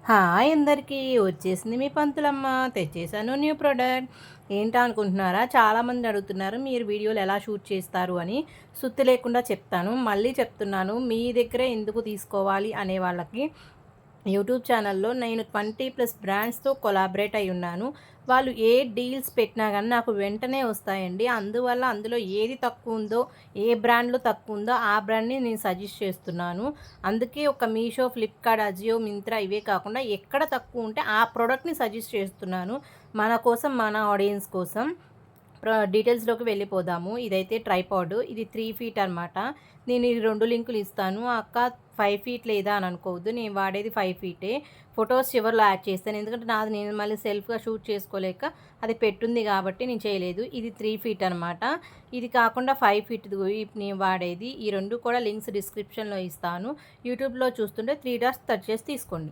Hi అందరికీ వచ్చేసింది మీ పంతులమ్మ. తెచ్చేసాను new product. ఏంటా అనుకుంటున్నారా? చాలామంది అడుగుతున్నారు మీరు వీడియోలు ఎలా షూట్ చేస్తారు అని. సుత్తి లేకుండా చెప్తాను. మళ్ళీ చెప్తున్నాను, మీ దగ్గరే ఎందుకు తీసుకోవాలి అనే వాళ్ళకి. యూట్యూబ్ ఛానల్లో నేను 20+ బ్రాండ్స్తో కొలాబరేట్ అయి ఉన్నాను. వాళ్ళు ఏ డీల్స్ పెట్టినా కానీ నాకు వెంటనే వస్తాయండి. అందువల్ల అందులో ఏది తక్కువ ఉందో, ఏ బ్రాండ్లో తక్కువ ఉందో ఆ బ్రాండ్ని నేను సజెస్ట్ చేస్తున్నాను. అందుకే ఒక మీషో, ఫ్లిప్కార్ట్, అజియో, మింత్రా ఇవే కాకుండా ఎక్కడ తక్కువ ఉంటే ఆ ప్రోడక్ట్ని సజెస్ట్ చేస్తున్నాను. మన కోసం, మన ఆడియన్స్ కోసం. డీటెయిల్స్లోకి వెళ్ళిపోదాము. ఇదైతే ట్రైపాడ్, ఇది 3 ఫీట్ అనమాట. నేను ఈ 2 లింకులు ఇస్తాను. అక్క 5 ఫీట్ లేదా అని అనుకోవద్దు, నేను వాడేది 5 ఫీటే. ఫొటోస్ చివరిలో యాడ్ చేస్తాను, ఎందుకంటే నాది నేను మళ్ళీ సెల్ఫ్గా షూట్ చేసుకోలేక అది పెట్టుంది కాబట్టి నేను చేయలేదు. ఇది 3 ఫీట్ అనమాట. ఇది కాకుండా 5 ఫీట్ నేను వాడేది. ఈ 2 కూడా లింక్స్ డిస్క్రిప్షన్లో ఇస్తాను. యూట్యూబ్లో చూస్తుంటే 3 డాట్స్ టచ్ చేసి తీసుకోండి.